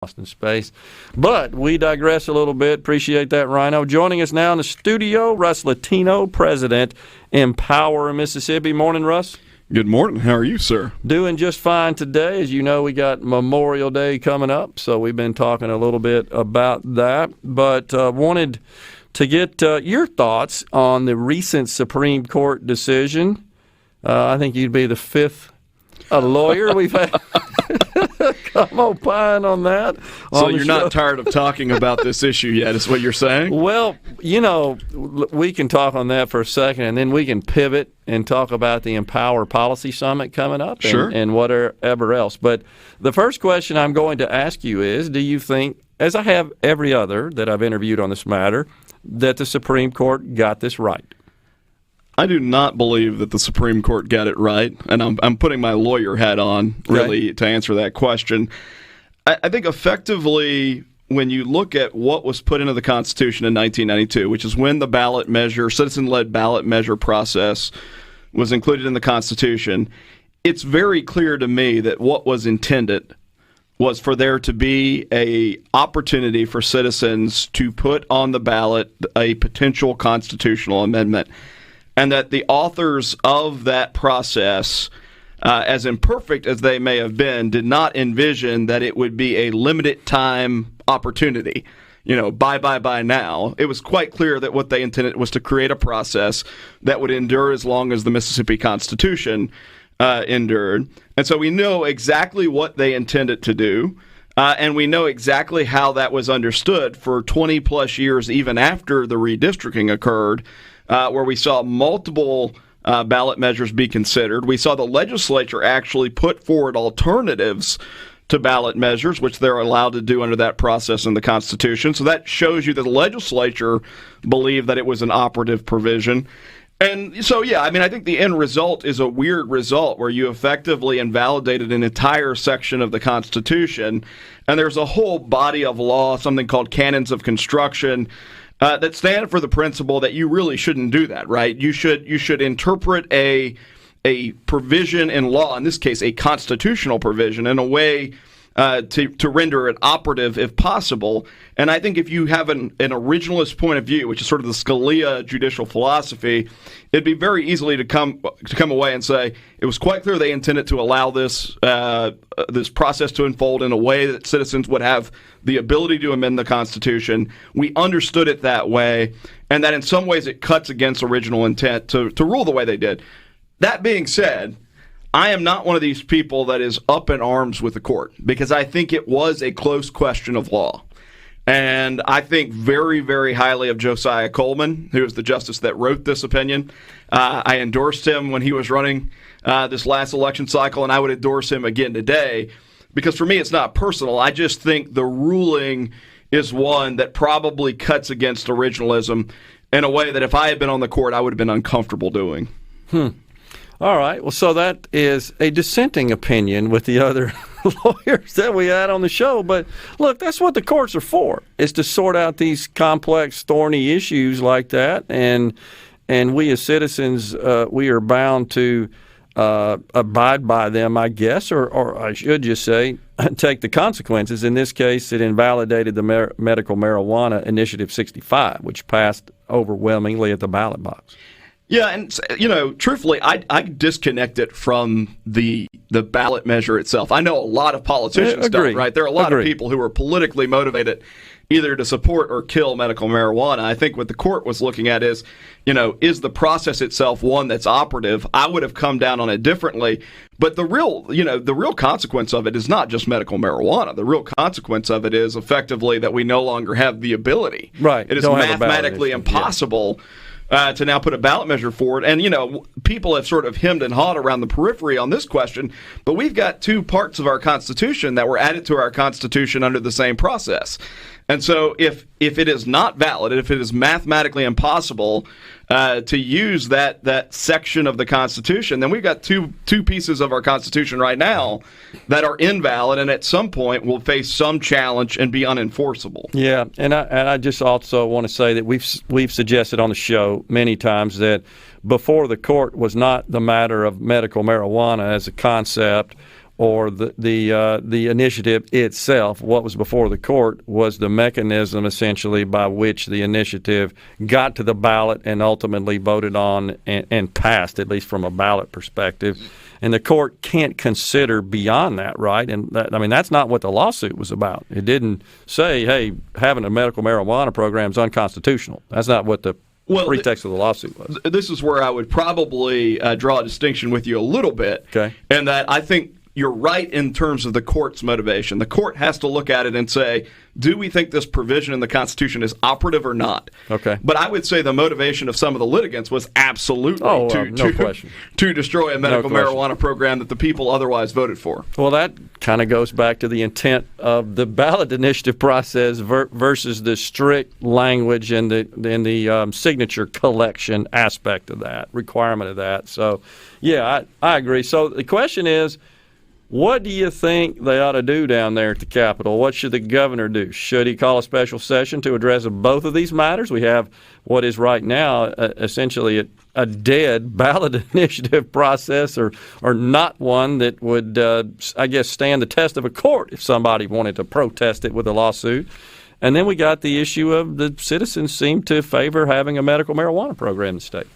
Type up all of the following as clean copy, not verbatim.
Austin space. But we digress a little bit. Appreciate that, Rhino. Joining us now in the studio, Russ Latino, President, Empower Mississippi. Morning, Russ. Good morning. How are you, sir? Doing just fine today. As you know, we got Memorial Day coming up, so we've been talking a little bit about that. But wanted to get your thoughts on the recent Supreme Court decision. I think you'd be the fifth lawyer we've had come opine on that. So you're not tired of talking about this issue yet, is what you're saying? Well, you know, we can talk on that for a second, and then we can pivot and talk about the Empower Policy Summit coming up and whatever else. But the first question I'm going to ask you is, do you think, as I have every other that I've interviewed on this matter, that the Supreme Court got this right? I do not believe that the Supreme Court got it right, and I'm putting my lawyer hat on, really, to answer that question. I think effectively, when you look at what was put into the Constitution in 1992, which is when the ballot measure, citizen-led ballot measure process was included in the Constitution, it's very clear to me that what was intended was for there to be a opportunity for citizens to put on the ballot a potential constitutional amendment, and that the authors of that process, as imperfect as they may have been, did not envision that it would be a limited time opportunity. You know, bye now. It was quite clear that what they intended was to create a process that would endure as long as the Mississippi Constitution endured. And so we know exactly what they intended to do, and we know exactly how that was understood for 20-plus years, even after the redistricting occurred, where we saw multiple ballot measures be considered. We saw the legislature actually put forward alternatives to ballot measures, which they're allowed to do under that process in the Constitution. So that shows you that the legislature believed that it was an operative provision. And so, yeah, I mean, I think the end result is a weird result where you effectively invalidated an entire section of the Constitution, and there's a whole body of law, something called canons of construction, that stand for the principle that you really shouldn't do that, right? You should interpret a provision in law, in this case a constitutional provision, in a way to render it operative if possible. And I think if you have an originalist point of view, which is sort of the Scalia judicial philosophy, it'd be very easily to come away and say it was quite clear they intended to allow this process to unfold in a way that citizens would have the ability to amend the Constitution. We understood it that way, and that in some ways it cuts against original intent to rule the way they did. That being said, I am not one of these people that is up in arms with the court, because I think it was a close question of law. And I think very, very highly of Josiah Coleman, who is the justice that wrote this opinion. I endorsed him when he was running this last election cycle, and I would endorse him again today, because for me it's not personal. I just think the ruling is one that probably cuts against originalism in a way that if I had been on the court, I would have been uncomfortable doing. All right. Well, so that is a dissenting opinion with the other lawyers that we had on the show. But look, that's what the courts are for, is to sort out these complex, thorny issues like that. And we as citizens, we are bound to abide by them, I guess, or I should just say, take the consequences. In this case, it invalidated the Medical Marijuana Initiative 65, which passed overwhelmingly at the ballot box. Yeah, and, you know, truthfully, I disconnect it from the ballot measure itself. I know a lot of politicians don't, right? There are a lot of people who are politically motivated either to support or kill medical marijuana. I think what the court was looking at is, you know, is the process itself one that's operative? I would have come down on it differently. But the real consequence of it is not just medical marijuana. The real consequence of it is effectively that we no longer have the ability. Right. It is mathematically impossible to now put a ballot measure forward. And, you know, people have sort of hemmed and hawed around the periphery on this question, but we've got two parts of our Constitution that were added to our Constitution under the same process. And so if it is not valid, if it is mathematically impossible to use that section of the Constitution, then we've got two pieces of our Constitution right now that are invalid and at some point will face some challenge and be unenforceable. Yeah, and I just also want to say that we've suggested on the show many times that before the court was not the matter of medical marijuana as a concept or the initiative itself. What was before the court was the mechanism essentially by which the initiative got to the ballot and ultimately voted on and passed, at least from a ballot perspective. And the court can't consider beyond that, right? And that's not what the lawsuit was about. It didn't say, hey, having a medical marijuana program is unconstitutional. That's not what the pretext of the lawsuit was. This is where I would probably draw a distinction with you a little bit. Okay. And that I think you're right in terms of the court's motivation. The court has to look at it and say, do we think this provision in the Constitution is operative or not? Okay. But I would say the motivation of some of the litigants was absolutely to destroy a medical marijuana program that the people otherwise voted for. Well, that kind of goes back to the intent of the ballot initiative process versus the strict language and the signature collection aspect of that, requirement of that. So, yeah, I agree. So the question is, what do you think they ought to do down there at the Capitol? What should the governor do? Should he call a special session to address both of these matters? We have what is right now essentially a dead ballot initiative process or not one that would, I guess, stand the test of a court if somebody wanted to protest it with a lawsuit. And then we got the issue of the citizens seem to favor having a medical marijuana program in the state.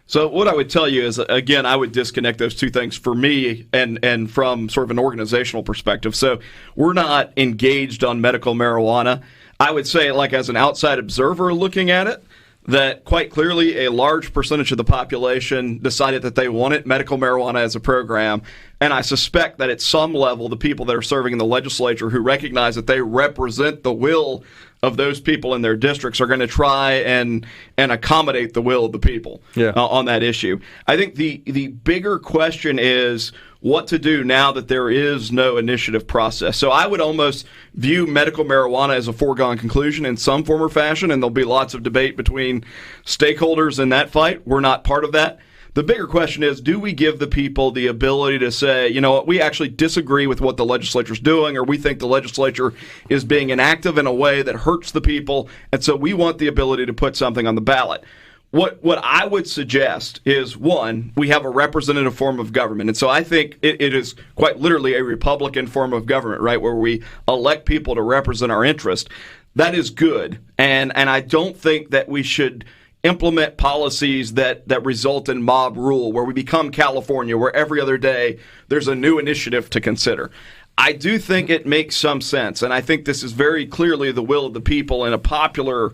So what I would tell you is, again, I would disconnect those two things for me and from sort of an organizational perspective. So we're not engaged on medical marijuana. I would say, like as an outside observer looking at it, that quite clearly a large percentage of the population decided that they wanted medical marijuana as a program. And I suspect that at some level, the people that are serving in the legislature who recognize that they represent the will of those people in their districts are going to try and accommodate the will of the people on that issue. I think the bigger question is what to do now that there is no initiative process. So I would almost view medical marijuana as a foregone conclusion in some form or fashion, and there'll be lots of debate between stakeholders in that fight. We're not part of that. The bigger question is, do we give the people the ability to say, you know what, we actually disagree with what the legislature's doing, or we think the legislature is being inactive in a way that hurts the people, and so we want the ability to put something on the ballot. What I would suggest is, one, we have a representative form of government. And so I think it is quite literally a Republican form of government, right, where we elect people to represent our interest. That is good. And I don't think that we should implement policies that result in mob rule, where we become California, where every other day there's a new initiative to consider. I do think it makes some sense, and I think this is very clearly the will of the people in a popular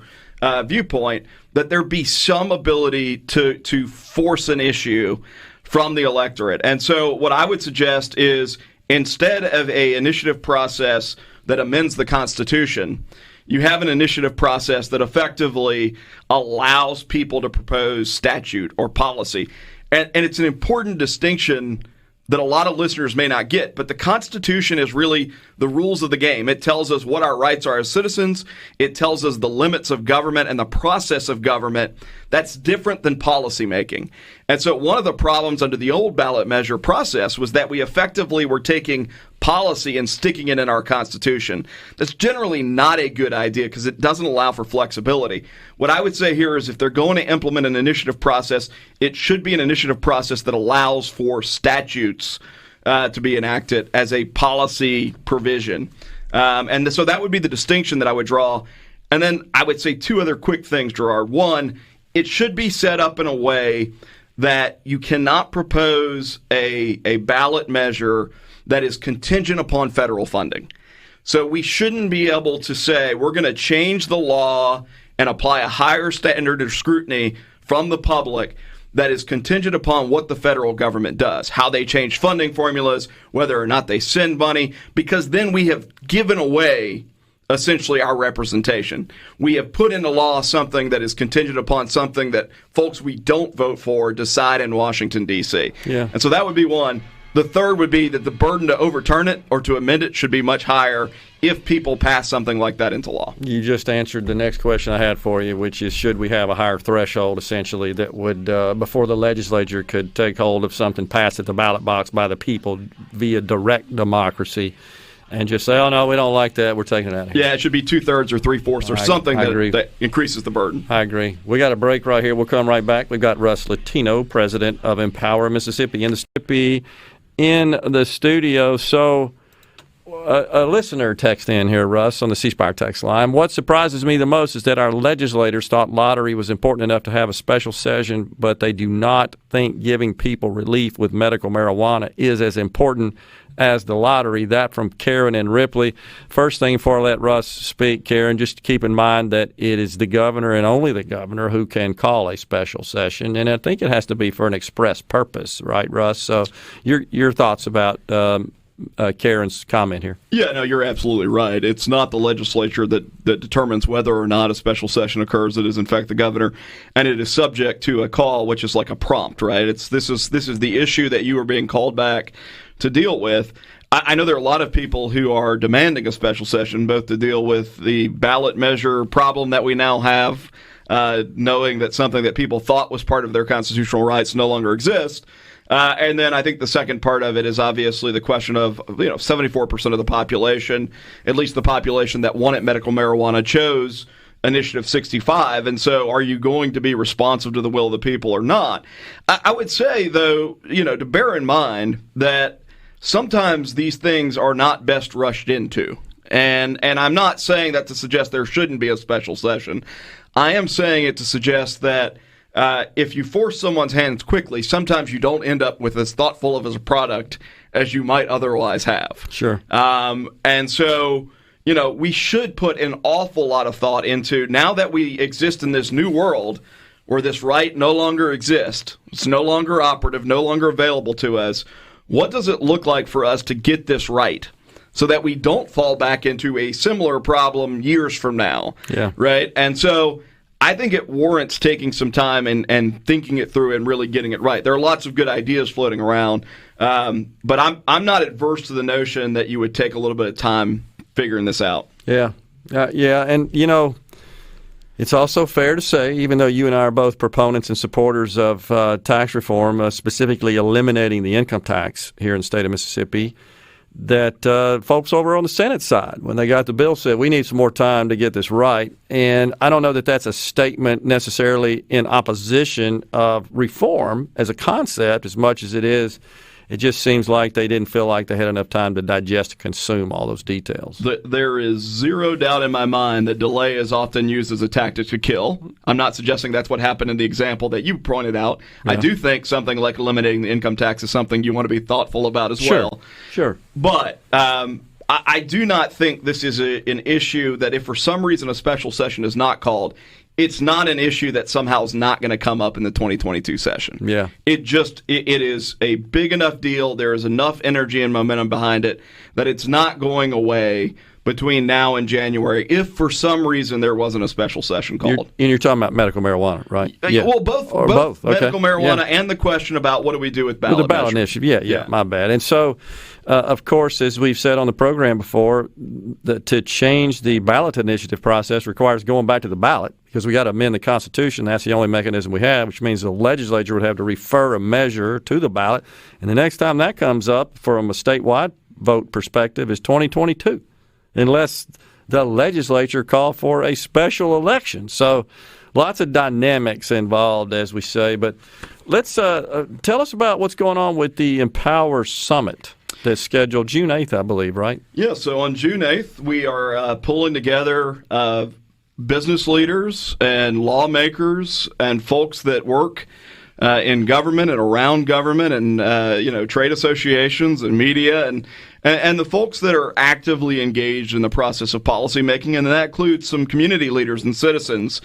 viewpoint, that there be some ability to force an issue from the electorate. And so what I would suggest is, instead of an initiative process that amends the Constitution, you have an initiative process that effectively allows people to propose statute or policy. And it's an important distinction that a lot of listeners may not get, but the Constitution is really the rules of the game. It tells us what our rights are as citizens. It tells us the limits of government and the process of government. That's different than policymaking. And so one of the problems under the old ballot measure process was that we effectively were taking policy and sticking it in our Constitution. That's generally not a good idea because it doesn't allow for flexibility. What I would say here is, if they're going to implement an initiative process, it should be an initiative process that allows for statutes to be enacted as a policy provision. And so that would be the distinction that I would draw. And then I would say two other quick things, Gerard. One, it should be set up in a way that you cannot propose a ballot measure that is contingent upon federal funding. So we shouldn't be able to say we're going to change the law and apply a higher standard of scrutiny from the public that is contingent upon what the federal government does, how they change funding formulas, whether or not they send money, because then we have given away essentially our representation. We have put into law something that is contingent upon something that folks we don't vote for decide in Washington, D.C. Yeah. And so that would be one. The third would be that the burden to overturn it or to amend it should be much higher if people pass something like that into law. You just answered the next question I had for you, which is, should we have a higher threshold, essentially, that would, before the legislature could take hold of something passed at the ballot box by the people via direct democracy, and just say, oh, no, we don't like that, we're taking it out of here. Yeah, it should be 2/3 or 3/4 or something that increases the burden. I agree. We got a break right here. We'll come right back. We've got Russ Latino, president of Empower Mississippi. In the Mississippi, in the studio. So a listener text in here, Russ, on the C Spire text line. What surprises me the most is that our legislators thought lottery was important enough to have a special session, but they do not think giving people relief with medical marijuana is as important as the lottery. That from Karen and Ripley. First thing before I let Russ speak, Karen, just keep in mind that it is the governor and only the governor who can call a special session, and I think it has to be for an express purpose, right, Russ? So your thoughts about Karen's comment here. Yeah, no, you're absolutely right. It's not the legislature that determines whether or not a special session occurs. It is, in fact, the governor, and it is subject to a call, which is like a prompt, right? This is the issue that you are being called back to deal with. I know there are a lot of people who are demanding a special session, both to deal with the ballot measure problem that we now have, knowing that something that people thought was part of their constitutional rights no longer exists. And then I think the second part of it is obviously the question of, 74% of the population, at least the population that wanted medical marijuana, chose Initiative 65. And so are you going to be responsive to the will of the people or not? I would say, though, to bear in mind that sometimes these things are not best rushed into. And I'm not saying that to suggest there shouldn't be a special session. I am saying it to suggest that if you force someone's hands quickly, sometimes you don't end up with as thoughtful of a product as you might otherwise have. Sure. And so, we should put an awful lot of thought into, now that we exist in this new world where this right no longer exists, it's no longer operative, no longer available to us, what does it look like for us to get this right so that we don't fall back into a similar problem years from now? Yeah. Right? And so I think it warrants taking some time and thinking it through and really getting it right. There are lots of good ideas floating around, but I'm not adverse to the notion that you would take a little bit of time figuring this out. Yeah. And, it's also fair to say, even though you and I are both proponents and supporters of tax reform, specifically eliminating the income tax here in the state of Mississippi, that folks over on the Senate side, when they got the bill, said we need some more time to get this right. And I don't know that that's a statement necessarily in opposition of reform as a concept as much as it is. It just seems like they didn't feel like they had enough time to digest and consume all those details. There is zero doubt in my mind that delay is often used as a tactic to kill. I'm not suggesting that's what happened in the example that you pointed out. Yeah. I do think something like eliminating the income tax is something you want to be thoughtful about as well. Sure. But I do not think this is an issue that if for some reason a special session is not called, it's not an issue that somehow is not going to come up in the 2022 session. Yeah. It is a big enough deal. There is enough energy and momentum behind it that it's not going away between now and January if for some reason there wasn't a special session called. You're talking about medical marijuana, right? Yeah. Well, both medical marijuana yeah. and the question about what do we do with ballot the ballot initiative. Yeah, my bad. And so, of course, as we've said on the program before, to change the ballot initiative process requires going back to the ballot because we got to amend the Constitution. That's the only mechanism we have, which means the legislature would have to refer a measure to the ballot. And the next time that comes up from a statewide vote perspective is 2022. Unless the legislature call for a special election. So lots of dynamics involved, as we say. But let's tell us about what's going on with the Empower Summit that's scheduled June 8th, I believe, right? Yeah, so on June 8th, we are pulling together business leaders and lawmakers and folks that work in government and around government and trade associations and media and the folks that are actively engaged in the process of policymaking, and that includes some community leaders and citizens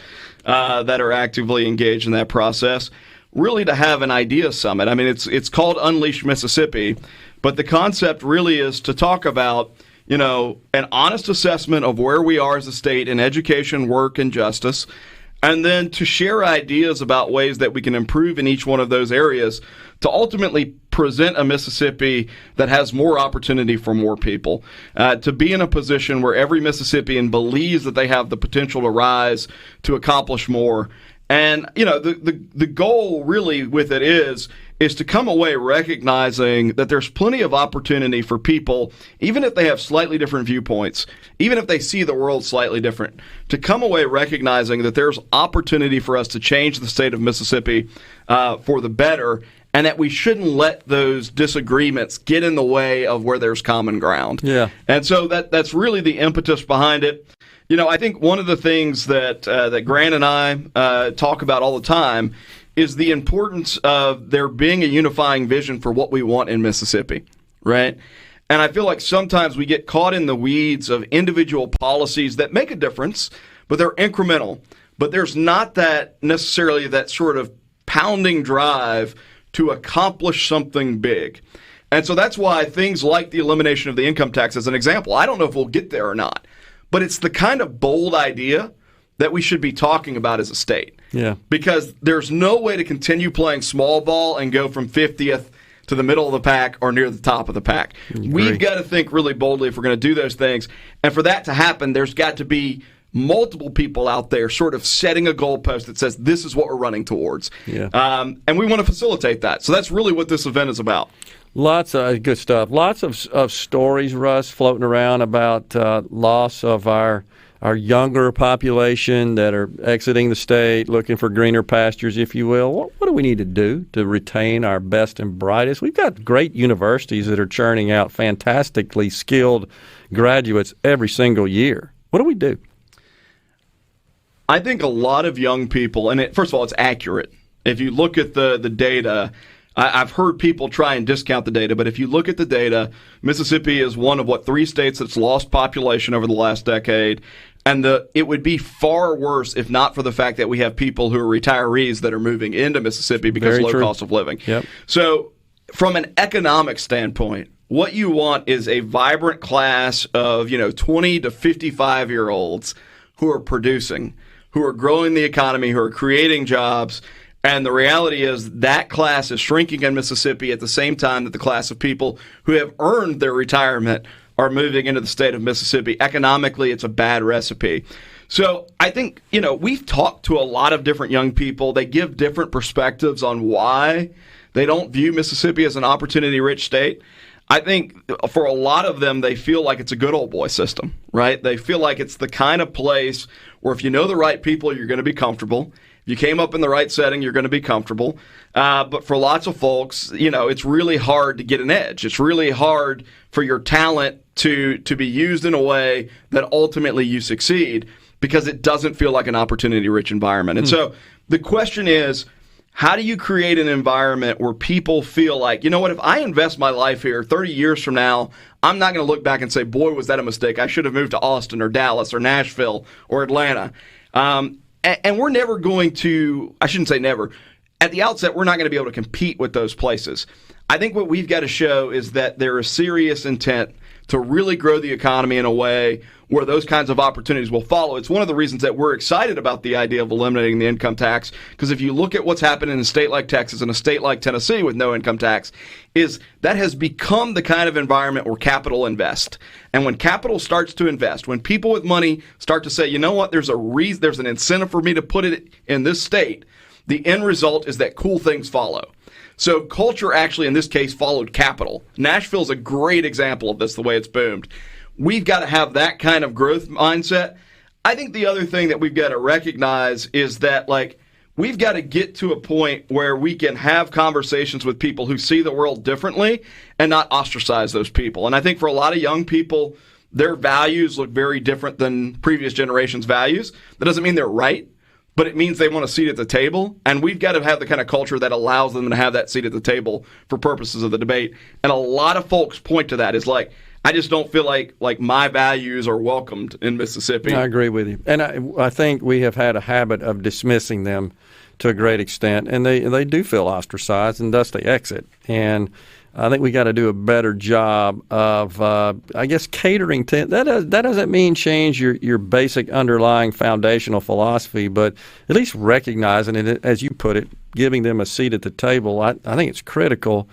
that are actively engaged in that process, really to have an idea summit. I mean, it's called Unleash Mississippi, but the concept really is to talk about an honest assessment of where we are as a state in education, work, and justice, and then to share ideas about ways that we can improve in each one of those areas to ultimately present a Mississippi that has more opportunity for more people, to be in a position where every Mississippian believes that they have the potential to rise, to accomplish more. And, the goal really with it is to come away recognizing that there's plenty of opportunity for people, even if they have slightly different viewpoints, even if they see the world slightly different, to come away recognizing that there's opportunity for us to change the state of Mississippi for the better, and that we shouldn't let those disagreements get in the way of where there's common ground. Yeah. And so that's really the impetus behind it. I think one of the things that Grant and I talk about all the time is the importance of there being a unifying vision for what we want in Mississippi, right? And I feel like sometimes we get caught in the weeds of individual policies that make a difference, but they're incremental. But there's not necessarily that sort of pounding drive to accomplish something big. And so that's why things like the elimination of the income tax, as an example, I don't know if we'll get there or not, but it's the kind of bold idea that we should be talking about as a state. Yeah. Because there's no way to continue playing small ball and go from 50th to the middle of the pack or near the top of the pack. We've got to think really boldly if we're going to do those things. And for that to happen, there's got to be multiple people out there sort of setting a goalpost that says this is what we're running towards. Yeah. And we want to facilitate that. So that's really what this event is about. Lots of good stuff. Lots of stories, Russ, floating around about loss of our younger population that are exiting the state, looking for greener pastures, if you will. What do we need to do to retain our best and brightest? We've got great universities that are churning out fantastically skilled graduates every single year. What do we do? I think a lot of young people, and first of all, it's accurate. If you look at the data, I've heard people try and discount the data, but if you look at the data, Mississippi is one of 3 states that's lost population over the last decade, and it would be far worse if not for the fact that we have people who are retirees that are moving into Mississippi because of low cost of living. Yep. So from an economic standpoint, what you want is a vibrant class of 20 to 55-year-olds who are producing, who are growing the economy, who are creating jobs. And the reality is that class is shrinking in Mississippi at the same time that the class of people who have earned their retirement are moving into the state of Mississippi. Economically, it's a bad recipe. So I think, we've talked to a lot of different young people. They give different perspectives on why they don't view Mississippi as an opportunity-rich state. I think for a lot of them, they feel like it's a good old boy system, right? They feel like it's the kind of place where if you know the right people, you're going to be comfortable. If you came up in the right setting, you're going to be comfortable. But for lots of folks, it's really hard to get an edge. It's really hard for your talent to be used in a way that ultimately you succeed because it doesn't feel like an opportunity-rich environment. And so the question is, how do you create an environment where people feel like, if I invest my life here 30 years from now, I'm not going to look back and say, boy, was that a mistake. I should have moved to Austin or Dallas or Nashville or Atlanta. And we're never going to, I shouldn't say never, at the outset, we're not going to be able to compete with those places. I think what we've got to show is that there is serious intent to really grow the economy in a way where those kinds of opportunities will follow. It's one of the reasons that we're excited about the idea of eliminating the income tax, because if you look at what's happened in a state like Texas and a state like Tennessee with no income tax, is that has become the kind of environment where capital invests. And when capital starts to invest, when people with money start to say, you know what, there's an incentive for me to put it in this state, the end result is that cool things follow. So culture actually, in this case, followed capital. Nashville's a great example of this, the way it's boomed. We've got to have that kind of growth mindset. I think the other thing that we've got to recognize is that, we've got to get to a point where we can have conversations with people who see the world differently and not ostracize those people. And I think for a lot of young people, their values look very different than previous generations' values. That doesn't mean they're right, but it means they want a seat at the table, and we've got to have the kind of culture that allows them to have that seat at the table for purposes of the debate. And a lot of folks point to that as I just don't feel like my values are welcomed in Mississippi. I agree with you. And I think we have had a habit of dismissing them to a great extent, and they do feel ostracized, and thus they exit. And I think we got to do a better job of, catering to that. That doesn't mean change your basic underlying foundational philosophy, but at least recognizing it, as you put it, giving them a seat at the table. I think it's critical.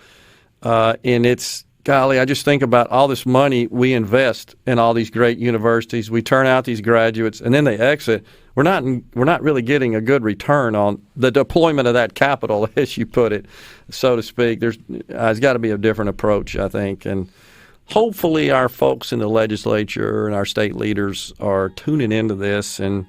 And it's, golly, I just think about all this money we invest in all these great universities. We turn out these graduates, and then they exit. We're not really getting a good return on the deployment of that capital, as you put it, so to speak. There's got to be a different approach, I think, and hopefully our folks in the legislature and our state leaders are tuning into this. And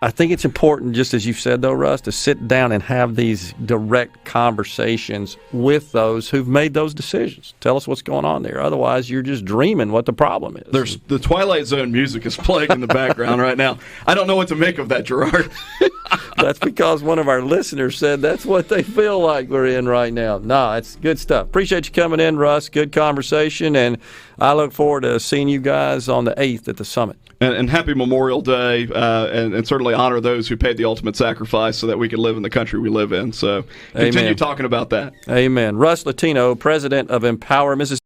I think it's important, just as you've said, though, Russ, to sit down and have these direct conversations with those who've made those decisions. Tell us what's going on there. Otherwise, you're just dreaming what the problem is. There's the Twilight Zone music is playing in the background right now. I don't know what to make of that, Gerard. That's because one of our listeners said that's what they feel like we're in right now. No, it's good stuff. Appreciate you coming in, Russ. Good conversation, and I look forward to seeing you guys on the 8th at the summit. And happy Memorial Day, and certainly honor those who paid the ultimate sacrifice so that we could live in the country we live in. So continue talking about that. Amen. Russ Latino, president of Empower Mississippi.